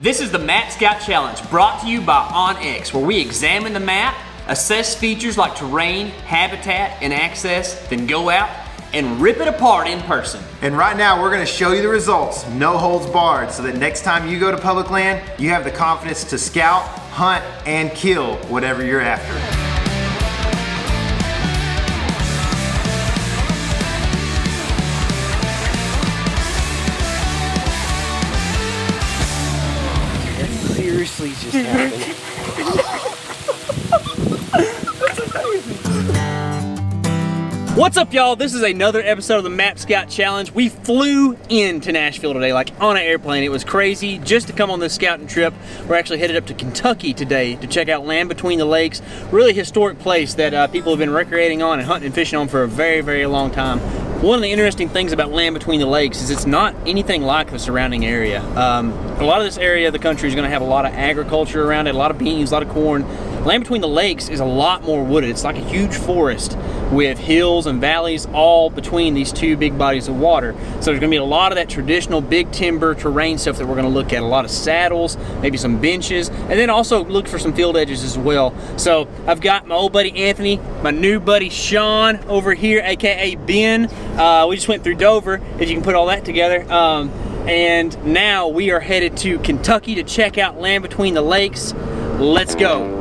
This is the Map Scout Challenge brought to you by OnX, where we examine the map, assess features like terrain, habitat, and access, then go out and rip it apart in person. And right now we're going to show you the results, no holds barred, so that next time you go to public land, you have the confidence to scout, hunt, and kill whatever you're after. Seriously just happened. What's up, y'all? This is another episode of the Map Scout Challenge. We flew into Nashville today, like on an airplane. It was crazy just to come on this scouting trip. We're actually headed up to Kentucky today to check out Land Between the Lakes. Really historic place that people have been recreating on and hunting and fishing on for a very, very long time. One of the interesting things about Land Between the Lakes is it's not anything like the surrounding area. A lot of this area of the country is going to have a lot of agriculture around it, a lot of beans, a lot of corn. Land Between the Lakes is a lot more wooded. It's like a huge forest with hills and valleys all between these two big bodies of water. So there's going to be a lot of that traditional big timber terrain stuff that we're going to look at. A lot of saddles, maybe some benches, and then also look for some field edges as well. So I've got my old buddy Anthony, my new buddy Sean over here, aka Ben. We just went through Dover, if you can put all that together. And now we are headed to Kentucky to check out Land Between the Lakes. Let's go.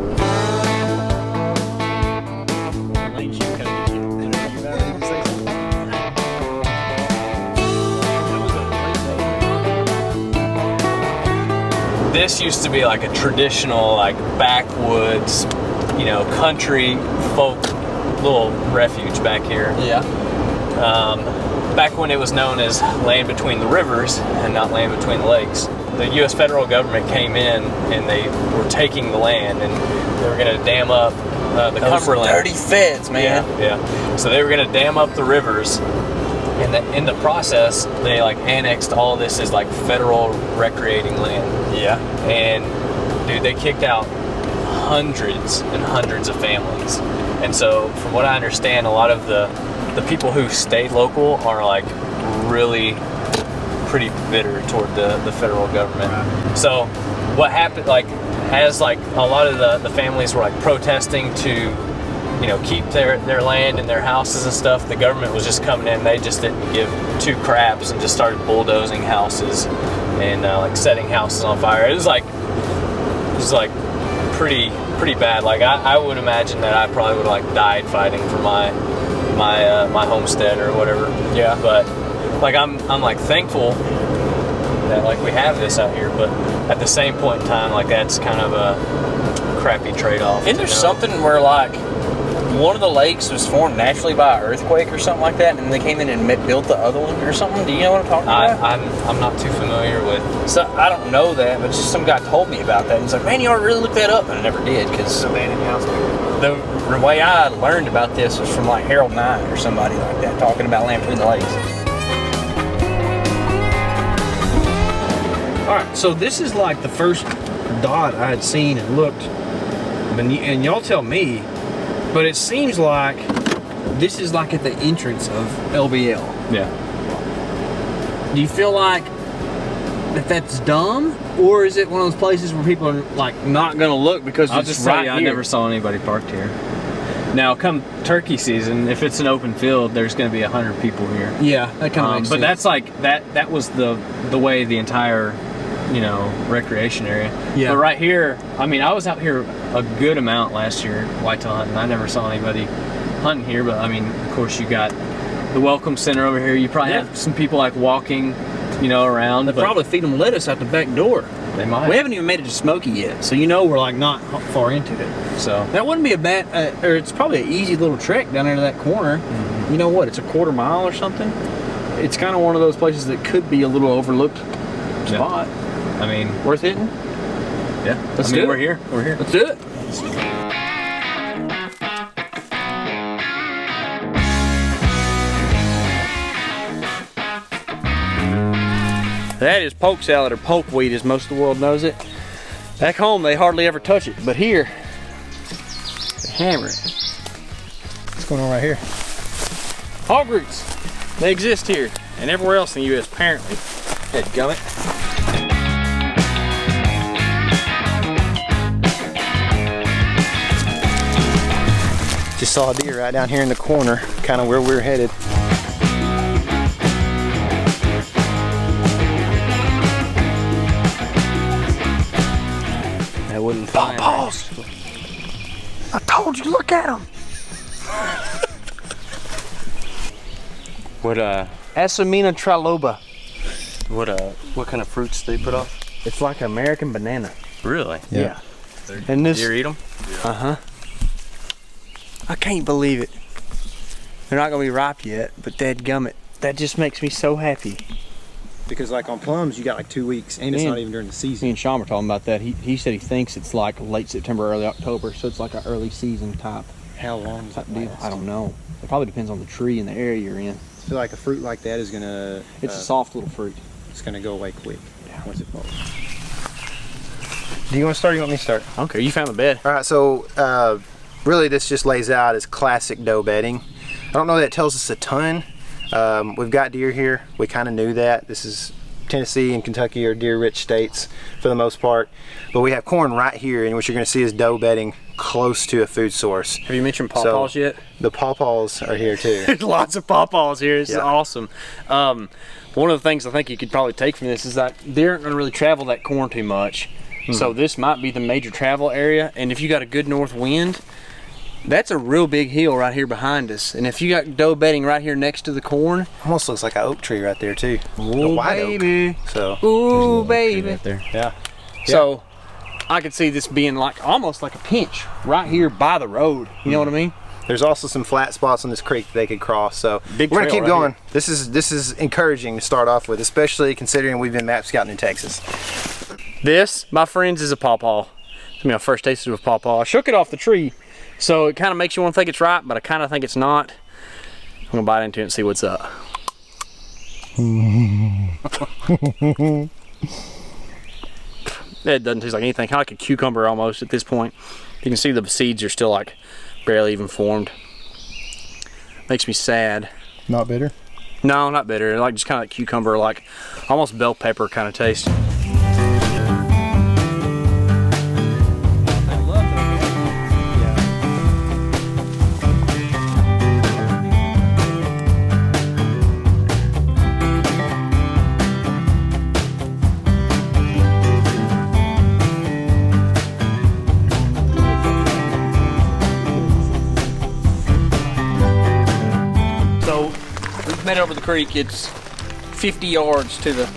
This used to be like a traditional, like backwoods, you know, country folk little refuge back here. Yeah. Back when it was known as Land Between the Rivers and not Land Between the Lakes. The U.S. federal government came in and they were taking the land and they were going to dam up the Cumberland. Dirty feds, man. Yeah. So they were going to dam up the rivers. And in the process, they like annexed all of this as like federal recreating land. Yeah. And dude, they kicked out hundreds and hundreds of families. And so from what I understand, a lot of the people who stayed local are like really pretty bitter toward the federal government. Right. So what happened, like as like a lot of the families were like protesting to, you know, keep their land and their houses and stuff, the government was just coming in. They just didn't give two craps and just started bulldozing houses and like setting houses on fire. It was like pretty bad. Like I would imagine that I probably would have like died fighting for my homestead or whatever. Yeah. But like I'm like thankful that like we have this out here, but at the same point in time, like that's kind of a crappy trade-off. Isn't there something where like one of the lakes was formed naturally by an earthquake or something like that, and they came in and built the other one or something? Do you know what I'm talking about? I'm not too familiar with. So I don't know that, but just some guy told me about that. And he's like, man, you ought to really look that up, and I never did because Abandoned house. the way I learned about this was from like Harold Knight or somebody like that talking about Land Between the Lakes. All right, so this is like the first dot I had seen and looked, and y'all tell me, but it seems like this is like at the entrance of LBL. Yeah. Do you feel like that's dumb, or is it one of those places where people are like not gonna look because I'll it's just right say I here? never saw anybody parked here. Now, come turkey season, if it's an open field, there's going to be 100 people here. Yeah, that kind of makes but sense. that's like that was the way the entire, you know, recreation area. Yeah. But right here, I mean, I was out here a good amount last year whitetail hunting. I never saw anybody hunting here, but I mean, of course, you got the welcome center over here. You probably have some people like walking, you know, around. They probably feed them lettuce out the back door. They might. We haven't even made it to Smoky yet, so you know we're like not far into it. So that wouldn't be a bad, or it's probably an easy little trek down into that corner. Mm-hmm. You know what? It's a quarter mile or something. It's kind of one of those places that could be a little overlooked spot. I mean, Worth hitting? yeah. Let's I mean, do it. we're here. We're here. Let's do it. That is poke salad, or poke weed as most of the world knows it. Back home they hardly ever touch it, but here they hammer it. What's going on right here? Hog roots. They exist here and everywhere else in the U.S. apparently. Dadgummit. Just saw a deer right down here in the corner, kind of where we're headed. That wouldn't fly. Pause. I told you, look at them. What Asamina triloba. what kind of fruits they put off? It's like American banana. Really? Yeah. And this. Deer eat them? I can't believe it. They're not gonna be ripe yet, but dadgummit, that just makes me so happy. Because like on plums, you got like 2 weeks, and it's not even during the season. Me and Sean were talking about that. He said he thinks it's like late September, early October, so it's like an early season type How long does it deal. last? I don't know. It probably depends on the tree and the area you're in. I feel like a fruit like that is gonna. It's a soft little fruit. It's gonna go away quick. Once it falls. Do you want to start or you want me to start? Okay, you found the bed. All right, so really this just lays out as classic doe bedding. I don't know that it tells us a ton. We've got deer here. We kind of knew that. This is Tennessee and Kentucky are deer-rich states for the most part. But we have corn right here, and what you're going to see is doe bedding close to a food source. Have you mentioned pawpaws yet? The pawpaws are here too. There's lots of pawpaws here. This is Yeah. awesome. One of the things I think you could probably take from this is that deer aren't going to really travel that corn too much. So this might be the major travel area, and if you got a good north wind, that's a real big hill right here behind us. And if you got doe bedding right here next to the corn, Almost looks like an oak tree right there too. ooh, white oak. baby, So ooh, baby. Right there. yeah. So I could see this being like almost like a pinch right here by the road. You know what I mean? There's also some flat spots on this creek that they could cross. So Big we're gonna trail keep right going. This is encouraging to start off with, especially considering we've been map scouting in Texas. This, my friends, is a pawpaw. It's my first taste of a pawpaw. I shook it off the tree, so it kind of makes you want to think it's ripe, but I kind of think it's not. I'm gonna bite into it and see what's up. It doesn't taste like anything. Kind of like a cucumber almost at this point. You can see the seeds are still like barely even formed. Makes me sad. Not bitter. No, not bitter. Like just kind of like cucumber, like almost bell pepper kind of taste. Made over the creek. It's 50 yards to the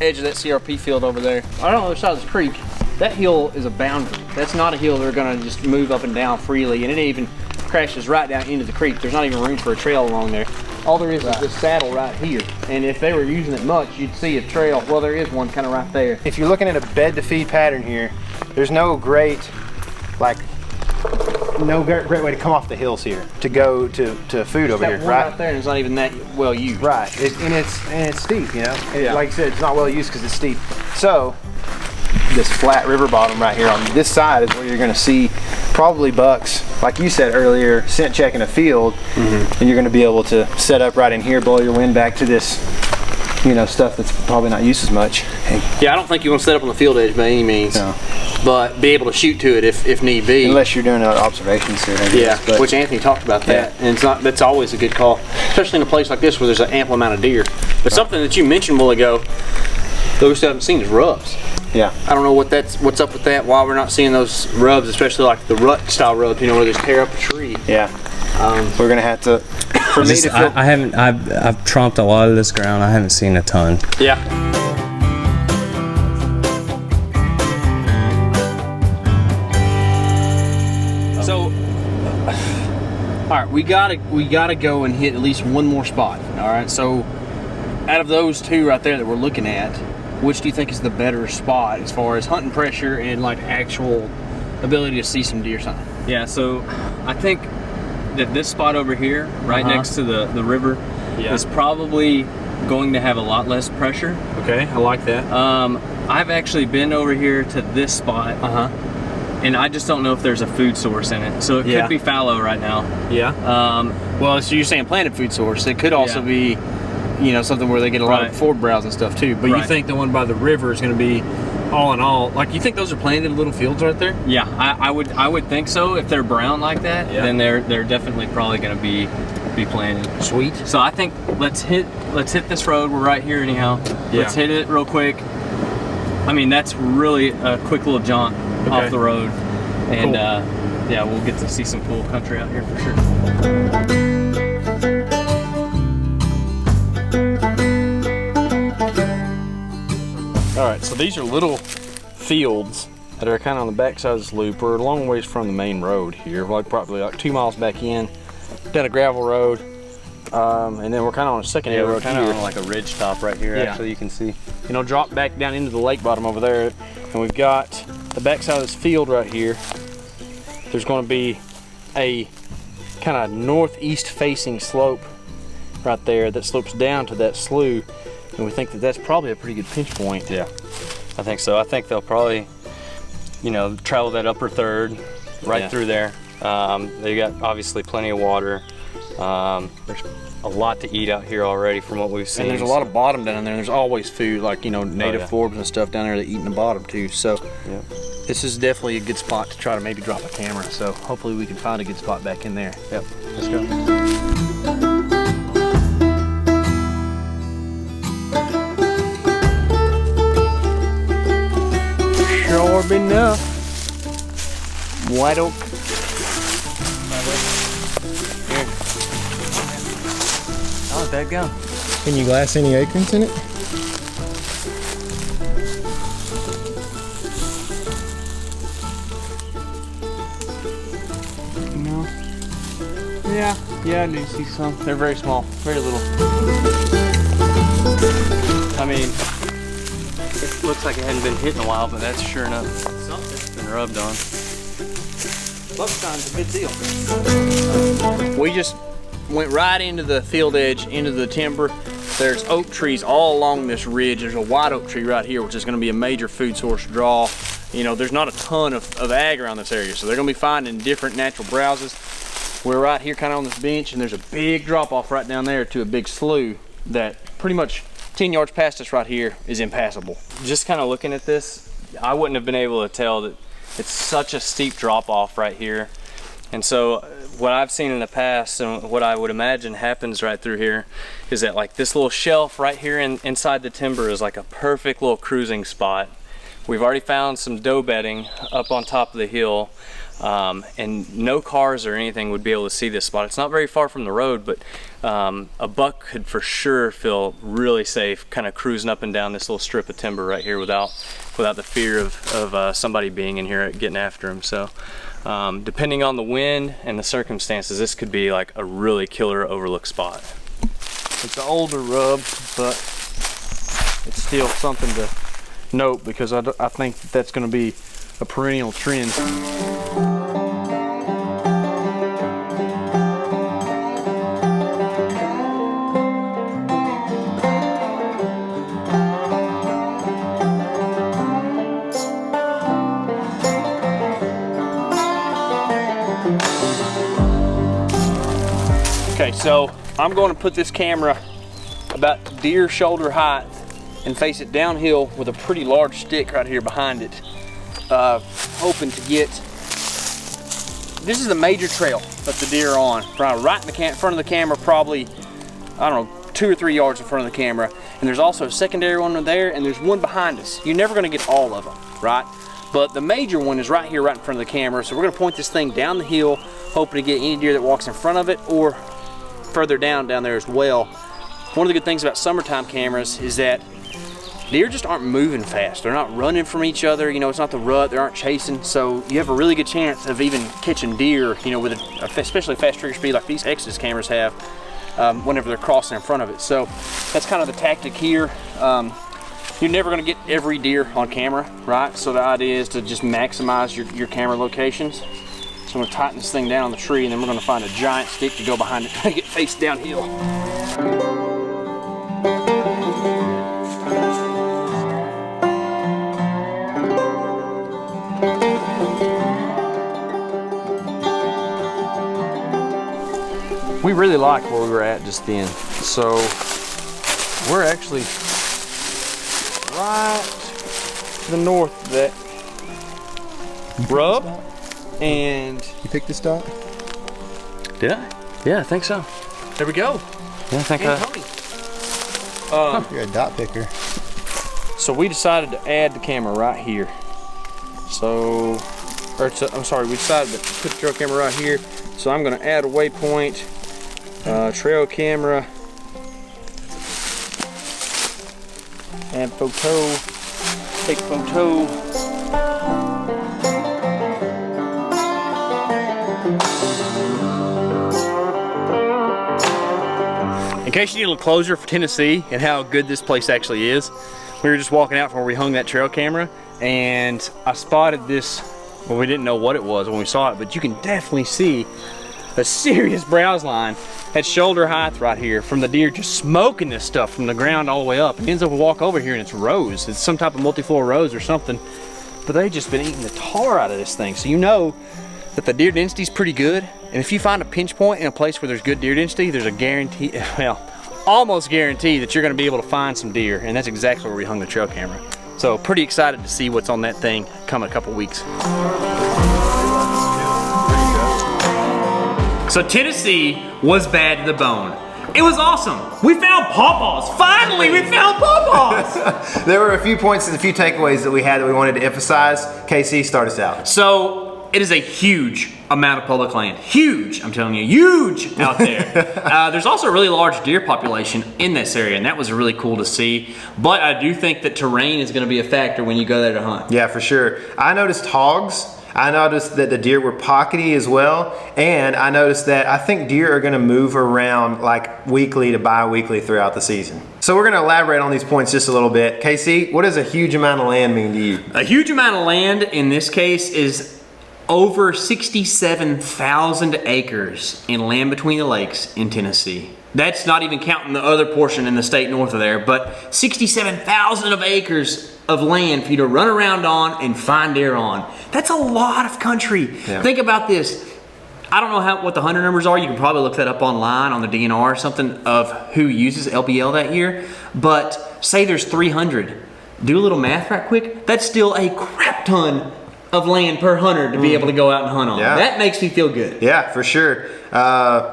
edge of that CRP field over there. On the other side of the creek, that hill is a boundary. That's not a hill they're gonna just move up and down freely, and it even crashes right down into the creek. There's not even room for a trail along there. All there is this saddle right here, and if they were using it much, you'd see a trail. Well, there is one kind of right there. If you're looking at a bed to feed pattern here, there's no great way to come off the hills here to go to food over here, That one right? right there, and it's not even that well used. Right, and it's steep, you know. Like I said, it's not well used because it's steep. So this flat river bottom right here on this side is where you're going to see probably bucks, like you said earlier, scent checking a field, and you're going to be able to set up right in here, blow your wind back to this, you know, stuff that's probably not used as much. Yeah, I don't think you want to set up on the field edge by any means. No. But be able to shoot to it if need be. Unless you're doing observations here. I guess, Yeah, but which Anthony talked about that, and that's always a good call, especially in a place like this where there's an ample amount of deer. But something that you mentioned a while ago, that we still haven't seen is rubs. yeah. I don't know what's up with that. Why we're not seeing those rubs, especially like the rut style rubs, you know, where they just tear up a tree. Yeah. We're gonna have to. For me to feel, I haven't. I've tromped a lot of this ground. I haven't seen a ton. Yeah. So, all right, we gotta go and hit at least one more spot. All right, so out of those two right there that we're looking at, which do you think is the better spot as far as hunting pressure and like actual ability to see some deer sign? Yeah. So I think that this spot over here, right next to the river, is probably going to have a lot less pressure. Okay, I like that. I've actually been over here to this spot, and I just don't know if there's a food source in it. So it could be fallow right now. Yeah. Well, so you're saying planted food source. It could also be, you know, something where they get a lot of forward browse and stuff too. But you think the one by the river is going to be all in all, like, you think those are planted in little fields right there? Yeah, I would think so. If they're brown like that, then they're definitely probably going to be planted. Sweet. So I think let's hit this road. We're right here anyhow. Yeah. Let's hit it real quick. I mean, that's really a quick little jaunt off the road, and cool. Yeah, we'll get to see some cool country out here for sure. All right, so these are little fields that are kind of on the back side of this loop. We're a long ways from the main road here, like probably like 2 miles back in, down a gravel road, and then we're kind of on a secondary road kind here. of on like a ridge top right here. Actually, you can see. You know, drop back down into the lake bottom over there, and we've got the back side of this field right here. There's going to be a kind of northeast facing slope right there that slopes down to that slough, and we think that that's probably a pretty good pinch point. Yeah, I think so. I think they'll probably, you know, travel that upper third right through there. They got obviously plenty of water. There's a lot to eat out here already from what we've seen. And there's a lot of bottom down there. There's always food, like, you know, native forbs and stuff down there that eat in the bottom too. So this is definitely a good spot to try to maybe drop a camera. So hopefully we can find a good spot back in there. Yep, let's go. Sure enough, white oak. Here. Oh, there you go. Can you glass any acorns in it? No. Yeah, I do see some. They're very small, very little. I mean, it looks like it hadn't been hit in a while, but that's sure enough something's been rubbed on. Buckstine's a big deal. We just went right into the field edge, into the timber. There's oak trees all along this ridge. There's a white oak tree right here, which is going to be a major food source draw. You know, there's not a ton of ag around this area, so they're going to be finding different natural browses. We're right here kind of on this bench, and there's a big drop off right down there to a big slough that pretty much 10 yards past us right here is impassable. Just kind of looking at this, I wouldn't have been able to tell that it's such a steep drop off right here. And so what I've seen in the past and what I would imagine happens right through here is that, like, this little shelf right here inside the timber is like a perfect little cruising spot. We've already found some doe bedding up on top of the hill, and no cars or anything would be able to see this spot. It's not very far from the road, but a buck could for sure feel really safe kind of cruising up and down this little strip of timber right here without the fear of somebody being in here getting after him. So depending on the wind and the circumstances, this could be like a really killer overlook spot. It's an older rub, but it's still something to note because I think that's going to be a perennial trend. Okay, so I'm going to put this camera about deer shoulder height and face it downhill with a pretty large stick right here behind it. Hoping to get, this is the major trail that the deer are on, right in the front of the camera, probably, I don't know, 2 or 3 yards in front of the camera. And there's also a secondary one there, and there's one behind us. You're never gonna get all of them, right? But the major one is right here, right in front of the camera. So we're gonna point this thing down the hill, hoping to get any deer that walks in front of it or further down there as well. One of the good things about summertime cameras is that deer just aren't moving fast. They're not running from each other. You know, it's not the rut. They aren't chasing. So you have a really good chance of even catching deer, you know, with especially fast trigger speed like these Exodus cameras have whenever they're crossing in front of it. So that's kind of the tactic here. You're never going to get every deer on camera, right? So the idea is to just maximize your camera locations. So I'm going to tighten this thing down on the tree, and then we're going to find a giant stick to go behind it to get faced downhill. We really like where we were at just then. So we're actually right to the north of that rub, and You picked this dot? did I? Yeah, I think so. There we go. Yeah, I think You're a dot picker. So we decided to add the camera right here. So, I'm sorry, we decided to put the trail camera right here. So I'm gonna add a waypoint, trail camera, add photo, take photo. In case you need a little closure for Tennessee and how good this place actually is, we were just walking out from where we hung that trail camera, and I spotted this. Well, we didn't know what it was when we saw it, but you can definitely see a serious browse line at shoulder height right here from the deer just smoking this stuff from the ground all the way up. It ends up we walk over here and it's rows. It's some type of multi-floor rows or something, but they've just been eating the tar out of this thing. So you know that the deer density is pretty good. And if you find a pinch point in a place where there's good deer density, there's a guarantee, well, almost guarantee that you're gonna be able to find some deer. And that's exactly where we hung the trail camera. So pretty excited to see what's on that thing come in a couple weeks. So Tennessee was bad to the bone. It was awesome. We found pawpaws. Finally, we found pawpaws. There were a few points and a few takeaways that we had that we wanted to emphasize. KC, start us out. So it is a huge amount of public land. Huge, I'm telling you, huge out there. There's also a really large deer population in this area, and that was really cool to see. But I do think that terrain is gonna be a factor when you go there to hunt. Yeah, for sure. I noticed hogs. I noticed that the deer were pockety as well, and I noticed that I think deer are gonna move around like weekly to bi-weekly throughout the season. So we're gonna elaborate on these points just a little bit. KC, what does a huge amount of land mean to you? A huge amount of land in this case is over 67,000 acres in land between the lakes in Tennessee. That's not even counting the other portion in the state north of there, but 67,000 of acres of land for you to run around on and find deer on. That's a lot of country. Yeah. Think about this. I don't know what the hunter numbers are. You can probably look that up online on the DNR or something of who uses LBL that year. But say there's 300. Do a little math right quick. That's still a crap ton of land per hunter to be able to go out and hunt on. Yeah. That makes me feel good. Yeah, for sure.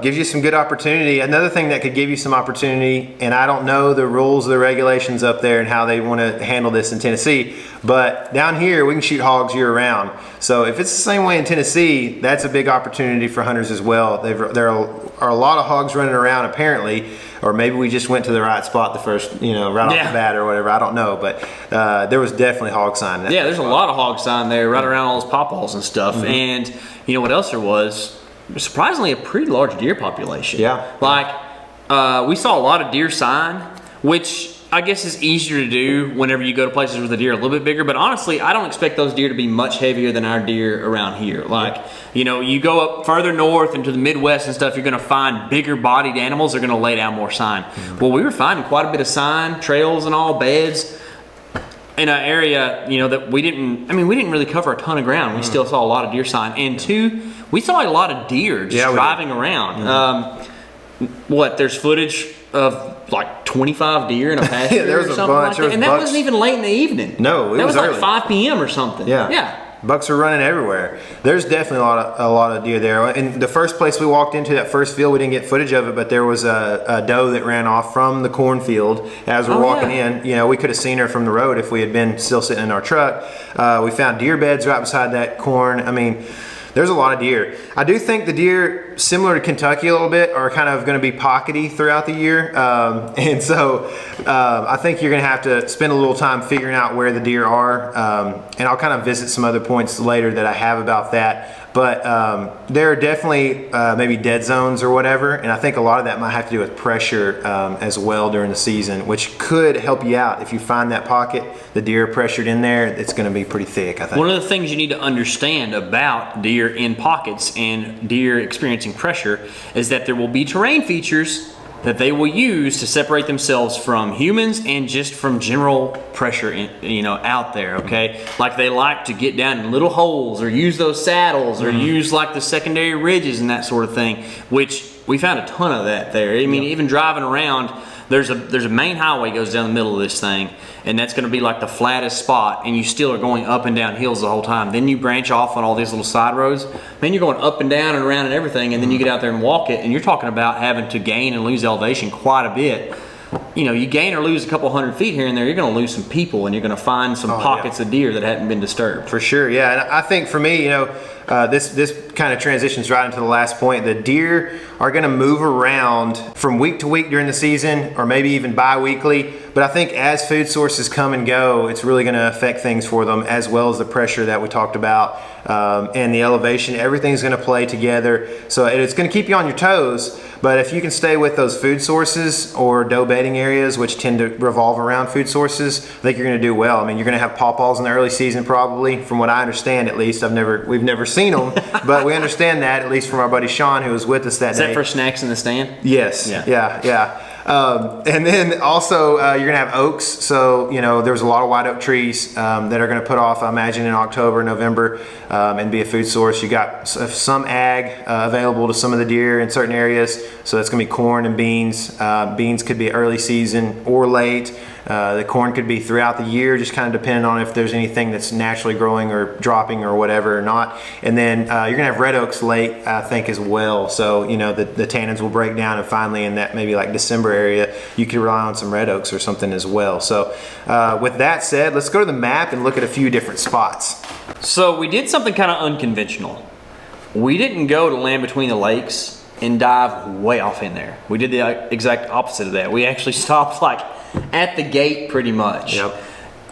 Gives you some good opportunity. Another thing that could give you some opportunity, and I don't know the rules, the regulations up there and how they want to handle this in Tennessee, but down here we can shoot hogs year round. So if it's the same way in Tennessee, that's a big opportunity for hunters as well. There are a lot of hogs running around apparently, or maybe we just went to the right spot the first, right off the bat or whatever. I don't know, but there was definitely hog sign. Yeah, there's a lot of hog sign there right around all those pawpaws and stuff. And you know what else there was? Surprisingly, a pretty large deer population. Yeah. Like, we saw a lot of deer sign, which I guess is easier to do whenever you go to places where the deer are a little bit bigger. But honestly, I don't expect those deer to be much heavier than our deer around here. Like, you go up further north into the Midwest and stuff, you're gonna find bigger bodied animals. They're gonna lay down more sign. Well, we were finding quite a bit of sign, trails and all, beds in an area, that we didn't really cover a ton of ground. We still saw a lot of deer sign. And two, we saw a lot of deer just driving around. There's footage of like 25 deer in a pasture. Yeah, there was or a something bunch. like that. And that wasn't even late in the evening. No, that was early. like 5 p.m. or something. Yeah. Bucks are running everywhere. There's definitely a lot of deer there. In the first place we walked into, that first field, we didn't get footage of it, but there was a doe that ran off from the cornfield as we're walking in. We could have seen her from the road if we had been still sitting in our truck. We found deer beds right beside that corn. I mean, there's a lot of deer. I do think the deer, similar to Kentucky a little bit, are kind of going to be pockety throughout the year. And so I think you're going to have to spend a little time figuring out where the deer are. And I'll kind of visit some other points later that I have about that. But there are definitely maybe dead zones or whatever. And I think a lot of that might have to do with pressure as well during the season, which could help you out. If you find that pocket, the deer pressured in there, it's going to be pretty thick, I think. One of the things you need to understand about deer in pockets and deer experiencing pressure is that there will be terrain features that they will use to separate themselves from humans and just from general pressure out there, okay? Like they like to get down in little holes or use those saddles or use like the secondary ridges and that sort of thing, which we found a ton of that there. I mean, even driving around, There's a main highway goes down the middle of this thing, and that's going to be like the flattest spot, and you still are going up and down hills the whole time. Then you branch off on all these little side roads. Man, you're going up and down and around and everything, and then you get out there and walk it, and you're talking about having to gain and lose elevation quite a bit. You know, you gain or lose a couple 100 feet here and there, you're going to lose some people, and you're going to find some pockets of deer that hadn't been disturbed. For sure, yeah. And I think for me, you know, this kind of transitions right into the last point. The deer are going to move around from week to week during the season, or maybe even bi-weekly. But I think as food sources come and go, it's really going to affect things for them, as well as the pressure that we talked about and the elevation. Everything's going to play together. So it's going to keep you on your toes. But if you can stay with those food sources or doe bedding areas, which tend to revolve around food sources, I think you're going to do well. I mean, you're going to have pawpaws in the early season probably, from what I understand at least. We've never seen them, but we understand that, at least from our buddy Sean, who was with us that day. Is that for snacks in the stand? Yes. Yeah. And then also you're gonna have oaks. So, you know, there's a lot of white oak trees that are gonna put off, I imagine, in October, November, and be a food source. You got some ag available to some of the deer in certain areas. So that's gonna be corn and beans. Beans could be early season or late. The corn could be throughout the year, just kind of depending on if there's anything that's naturally growing or dropping or whatever or not. And then you're gonna have red oaks late, I think, as well. So, you know, the tannins will break down, and finally in that maybe like December area, you could rely on some red oaks or something as well. So with that said, let's go to the map and look at a few different spots. So we did something kind of unconventional. We didn't go to Land Between the Lakes and dive way off in there. We did the exact opposite of that. We actually stopped like at the gate pretty much. Yep.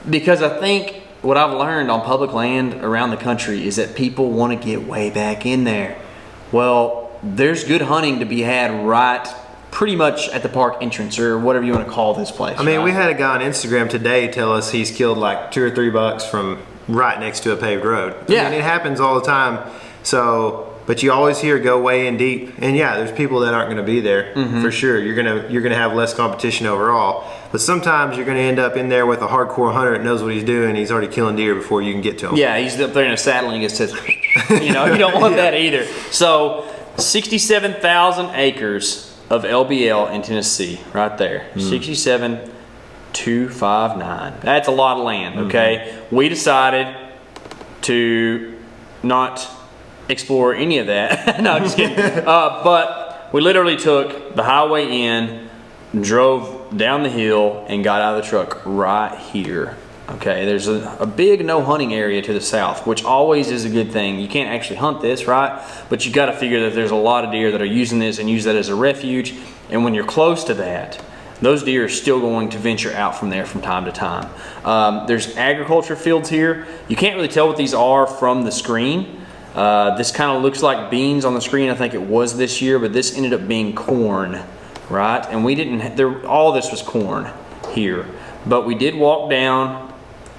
Because I think what I've learned on public land around the country is that people want to get way back in there. Well, there's good hunting to be had right pretty much at the park entrance, or whatever you want to call this place. I mean, right? we had a guy on Instagram today tell us he's killed like 2 or 3 bucks from right next to a paved road. Yeah. I mean, it happens all the time. So, but you always hear go way in deep, and yeah, there's people that aren't going to be there for sure. You're gonna have less competition overall, but sometimes you're going to end up in there with a hardcore hunter that knows what he's doing. He's already killing deer before you can get to him. Yeah, he's up there in a saddle and he says, you know, you don't want that either. So 67,000 acres of LBL in Tennessee, right there. 67,259. That's a lot of land, okay? We decided to not explore any of that. No, I'm just kidding. But we literally took the highway in, drove down the hill, and got out of the truck right here. Okay, there's a big no hunting area to the south, which always is a good thing. You can't actually hunt this, right? But you got to figure that there's a lot of deer that are using this and use that as a refuge. And when you're close to that, those deer are still going to venture out from there from time to time. There's agriculture fields here. You can't really tell what these are from the screen. This kind of looks like beans on the screen. I think it was this year, but this ended up being corn, right? And we didn't, all this was corn here. But we did walk down,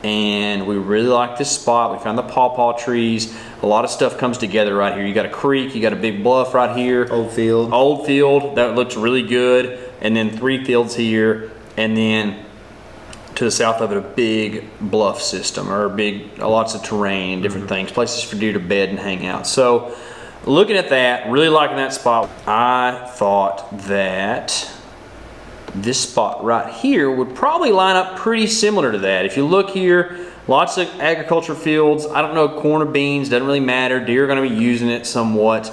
and we really like this spot. We found the pawpaw trees. A lot of stuff comes together right here. You got a creek, you got a big bluff right here. Old field. Old field, that looks really good. And then 3 fields here, and then to the south of it, a big bluff system, or lots of terrain, different things, places for deer to bed and hang out. So looking at that, really liking that spot, I thought that this spot right here would probably line up pretty similar to that. If you look here, lots of agriculture fields. I don't know, corn or beans, doesn't really matter. Deer are going to be using it somewhat.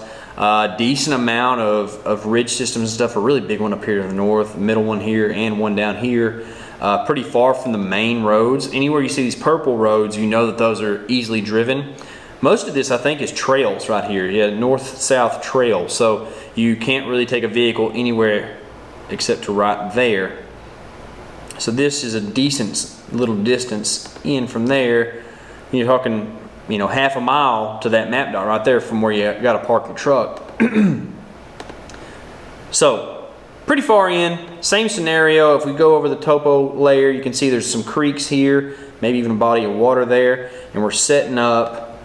Decent amount of ridge systems and stuff. A really big one up here to the north, middle one here, and one down here. Pretty far from the main roads. Anywhere you see these purple roads, you know that those are easily driven. Most of this, I think, is trails right here. Yeah, north-south trail. So you can't really take a vehicle anywhere except to right there. So this is a decent little distance in from there. You're talking, you know, half a mile to that map dot right there from where you got to park your truck. So pretty far in, same scenario. If we go over the topo layer, you can see there's some creeks here, maybe even a body of water there, and we're setting up,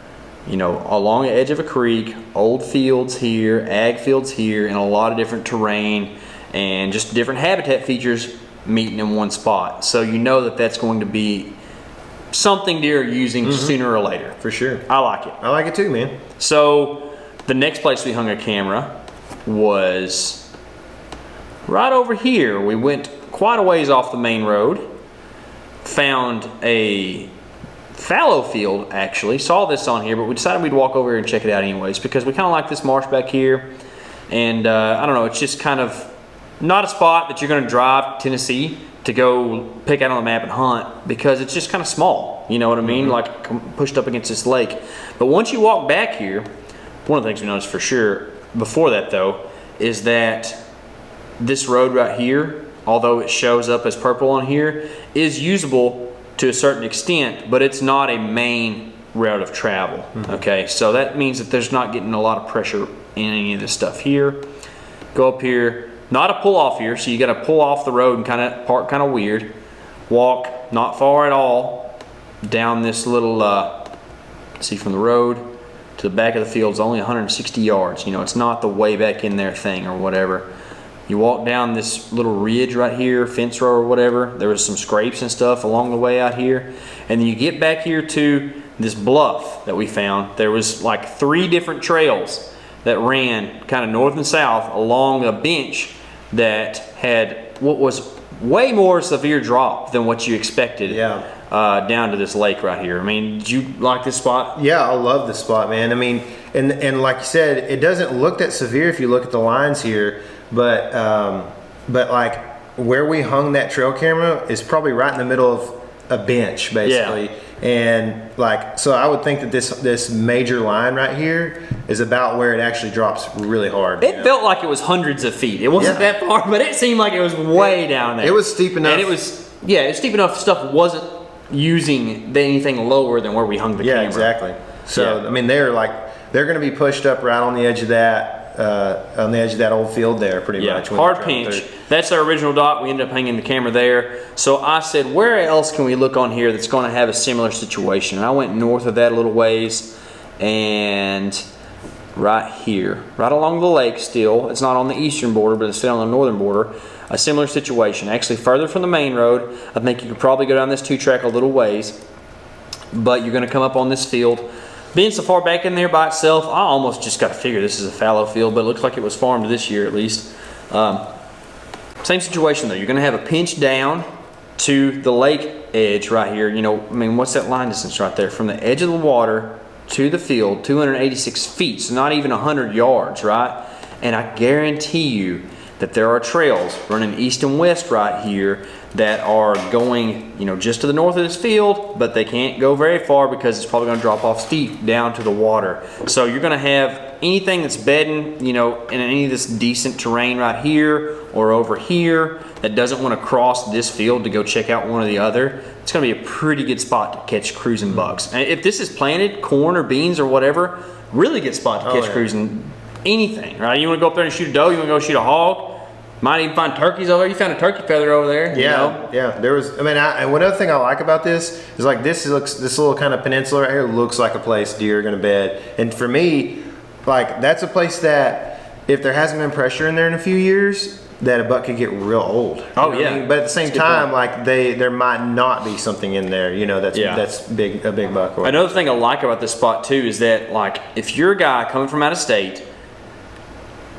you know, along the edge of a creek, old fields here, ag fields here, and a lot of different terrain and just different habitat features meeting in one spot. So you know that that's going to be something deer are using sooner or later. For sure. I like it. I like it too, man. So the next place we hung a camera was right over here. We went quite a ways off the main road, found a fallow field actually. Saw this on here, but we decided we'd walk over here and check it out anyways because we kind of like this marsh back here. And I don't know, it's just kind of not a spot that you're going to drive to Tennessee to go pick out on the map and hunt because it's just kind of small. You know what I mean? Like pushed up against this lake. But once you walk back here, one of the things we noticed for sure before that though is that this road right here, although it shows up as purple on here, is usable to a certain extent, but it's not a main route of travel. Okay, so that means that there's not getting a lot of pressure in any of this stuff here. Go up here, not a pull off here, so you got to pull off the road and kind of park kind of weird. Walk not far at all down this little, see from the road to the back of the field is only 160 yards. You know, it's not the way back in there thing or whatever. You walk down this little ridge right here, fence row or whatever. There was some scrapes and stuff along the way out here. And then you get back here to this bluff that we found. There was like 3 different trails that ran kind of north and south along a bench that had what was way more severe drop than what you expected. Yeah. Down to this lake right here. I mean, did you like this spot? Yeah, I love this spot, man. I mean, and like you said, it doesn't look that severe if you look at the lines here, but like where we hung that trail camera is probably right in the middle of a bench, basically. Yeah. And like, so I would think that this major line right here is about where it actually drops really hard. It felt like it was hundreds of feet. It wasn't that far, but it seemed like it was way down there. It was steep enough. And it was, yeah, it's steep enough stuff wasn't using anything lower than where we hung the camera. Yeah, exactly. So, I mean, they're going to be pushed up right on the edge of that old field there, pretty much. Hard pinch. That's our original dot. We ended up hanging the camera there. So I said, where else can we look on here that's going to have a similar situation? And I went north of that a little ways, and right here, right along the lake still. It's not on the eastern border, but it's still on the northern border. A similar situation. Actually, further from the main road. I think you could probably go down this 2-track a little ways, but you're going to come up on this field. Being so far back in there by itself, I almost just got to figure this is a fallow field, but it looks like it was farmed this year at least. Same situation though. You're going to have a pinch down to the lake edge right here. You know, I mean, what's that line distance right there? From the edge of the water to the field, 286 feet, so not even 100 yards, right? And I guarantee you that there are trails running east and west right here that are going, you know, just to the north of this field, but they can't go very far because it's probably going to drop off steep down to the water. So you're going to have anything that's bedding, you know, in any of this decent terrain right here or over here that doesn't want to cross this field to go check out one or the other. It's going to be a pretty good spot to catch cruising bucks. And if this is planted corn or beans or whatever, really good spot to catch cruising anything, right? You want to go up there and shoot a doe, you want to go shoot a hog, might even find turkeys over there. You found a turkey feather over there. Yeah, you know? yeah. There was. I mean, and one other thing I like about this is like this little kind of peninsula right here looks like a place deer are gonna bed. And for me, like that's a place that if there hasn't been pressure in there in a few years, that a buck could get real old. Oh yeah. I mean? But at the same time, like there might not be something in there, you know, that's a big buck. Another thing I like about this spot too is that like if you're a guy coming from out of state,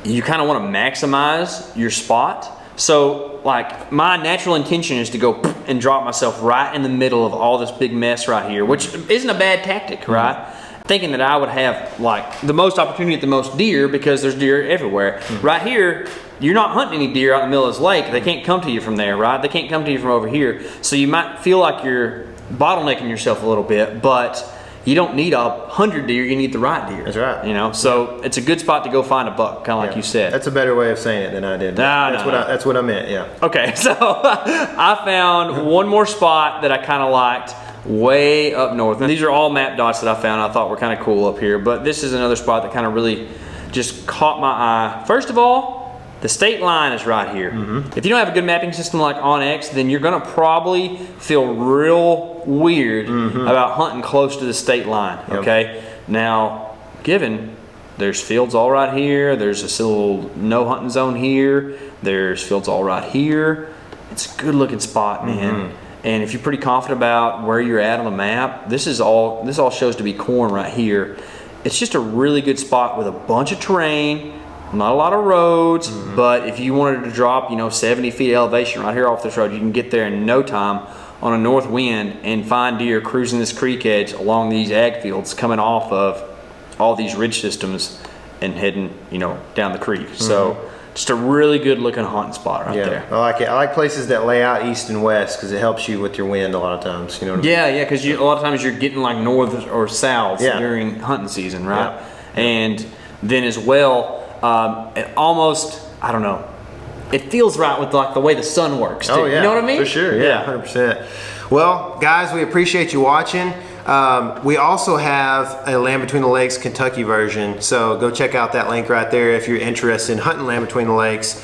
you kind of want to maximize your spot. So like my natural intention is to go and drop myself right in the middle of all this big mess right here, which isn't a bad tactic, right? Thinking that I would have like the most opportunity at the most deer because there's deer everywhere. Right here, you're not hunting any deer out in the middle of this lake. They can't come to you from there, right? They can't come to you from over here. So you might feel like you're bottlenecking yourself a little bit, but you don't need 100 deer, you need the right deer. That's right. You know, so it's a good spot to go find a buck, kind of like you said. That's a better way of saying it than I did. That's what I meant, yeah. Okay, so I found one more spot that I kind of liked way up north. And these are all map dots that I found I thought were kind of cool up here, but this is another spot that kind of really just caught my eye. First of all, the state line is right here. If you don't have a good mapping system like onX, then you're gonna probably feel real weird about hunting close to the state line, okay? Now, given there's fields all right here, there's a little no hunting zone here, there's fields all right here, it's a good looking spot, man. And if you're pretty confident about where you're at on the map, this all shows to be corn right here. It's just a really good spot with a bunch of terrain, Not a lot of roads, but if you wanted to drop, 70 feet elevation right here off this road, you can get there in no time on a north wind and find deer cruising this creek edge along these ag fields coming off of all these ridge systems and heading, down the creek. So just a really good looking hunting spot right there. I like it. I like places that lay out east and west because it helps you with your wind a lot of times. You know what I mean? Yeah, because a lot of times you're getting like north or south during hunting season, right? Yeah. And then as well, it almost, I don't know, it feels right with like the way the sun works too. Oh yeah, you know what I mean? For sure. Yeah, 100%. Well, guys, we appreciate you watching. We also have a Land Between the Lakes Kentucky version, so go check out that link right there if you're interested in hunting Land Between the Lakes.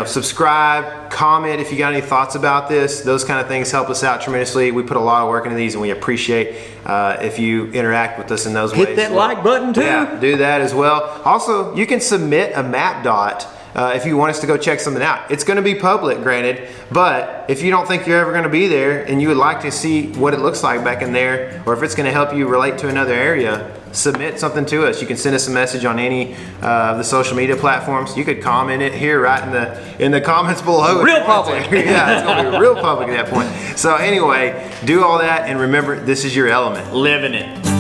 Subscribe, comment if you got any thoughts about this. Those kind of things help us out tremendously. We put a lot of work into these, and we appreciate if you interact with us in those ways. Hit that like button too. Yeah, do that as well. Also, you can submit a map dot if you want us to go check something out. It's going to be public, granted, but if you don't think you're ever going to be there and you would like to see what it looks like back in there, or if it's going to help you relate to another area, submit something to us. You can send us a message on any of the social media platforms. You could comment it here right in the comments below. Real public. Yeah, it's going to be real public at that point. So anyway, do all that, and remember, this is your element. Living it.